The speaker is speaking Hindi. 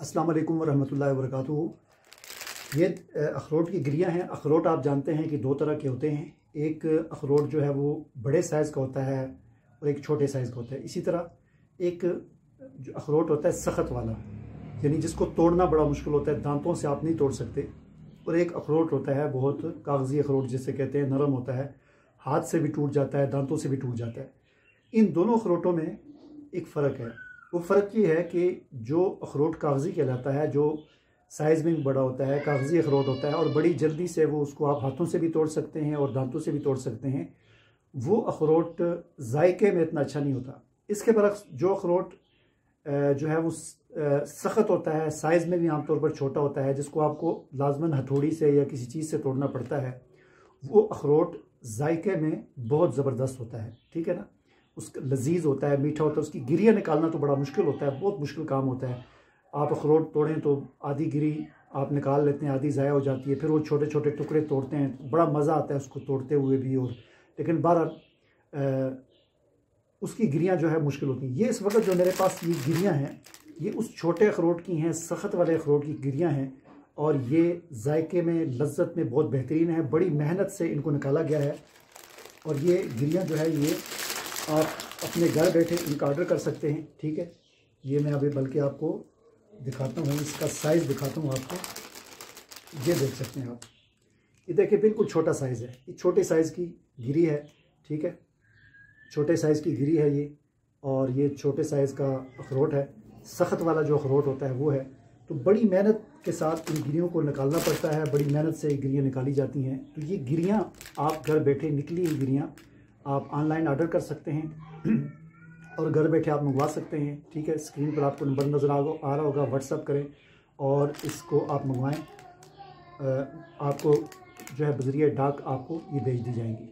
अस्सलाम वालेकुम वरहमतुल्लाहि वबरकातुहू। ये अखरोट की गिरियाँ हैं। अखरोट आप जानते हैं कि दो तरह के होते हैं। एक अखरोट जो है वो बड़े साइज़ का होता है और एक छोटे साइज़ का होता है। इसी तरह एक जो अखरोट होता है सख्त वाला, यानी जिसको तोड़ना बड़ा मुश्किल होता है, दांतों से आप नहीं तोड़ सकते। और एक अखरोट होता है बहुत कागज़ी अखरोट जिसे कहते हैं, नरम होता है, हाथ से भी टूट जाता है, दांतों से भी टूट जाता है। इन दोनों अखरोटों में एक फ़र्क है। वो फ़र्क ये है कि जो अखरोट कागज़ी कहलाता है, जो साइज़ में भी बड़ा होता है, कागज़ी अखरोट होता है और बड़ी जल्दी से वो उसको आप हाथों से भी तोड़ सकते हैं और दांतों से भी तोड़ सकते हैं, वो अखरोट जायके में इतना अच्छा नहीं होता। इसके बरक्स जो अखरोट जो है वो सख्त होता है, साइज़ में भी आमतौर पर छोटा होता है, जिसको आपको लाजमन हथौड़ी से या किसी चीज़ से तोड़ना पड़ता है, वो अखरोट जायके में बहुत ज़बरदस्त होता है। ठीक है ना, उसका लजीज होता है, मीठा होता है। उसकी गिरियाँ निकालना तो बड़ा मुश्किल होता है, बहुत मुश्किल काम होता है। आप अखरोट तोड़ें तो आधी गिरी आप निकाल लेते हैं, आधी ज़ाया हो जाती है, फिर वो छोटे छोटे टुकड़े तोड़ते हैं, बड़ा मज़ा आता है उसको तोड़ते हुए भी। और लेकिन बहरहाल उसकी गिरियाँ जो है मुश्किल होती हैं। ये इस वक्त जो मेरे पास ये गिरियाँ हैं, ये उस छोटे अखरोट की हैं, सख्त वाले अखरोट की गिरियाँ हैं। और ये जायके में, लज्जत में बहुत बेहतरीन है। बड़ी मेहनत से इनको निकाला गया है। और ये गिरियाँ जो है ये आप अपने घर बैठे इनका ऑर्डर कर सकते हैं। ठीक है, ये मैं अभी बल्कि आपको दिखाता हूँ, इसका साइज़ दिखाता हूँ आपको। ये देख सकते हैं आप, ये देखिए बिल्कुल छोटा साइज़ है। ये छोटे साइज़ की गिरी है। ठीक है, छोटे साइज़ की गिरी है ये, और ये छोटे साइज़ का अखरोट है। सख्त वाला जो अखरोट होता है वो है। तो बड़ी मेहनत के साथ इन गिरियों को निकालना पड़ता है, बड़ी मेहनत से गिरियाँ निकाली जाती हैं। तो ये गिरियाँ आप घर बैठे, निकली हुई गिरियाँ आप ऑनलाइन ऑर्डर कर सकते हैं और घर बैठे आप मंगवा सकते हैं। ठीक है, स्क्रीन पर आपको नंबर नज़र आ रहा होगा, व्हाट्सअप करें और इसको आप मंगवाएं। आपको जो है बज़रिए डाक आपको ये भेज दी जाएंगी।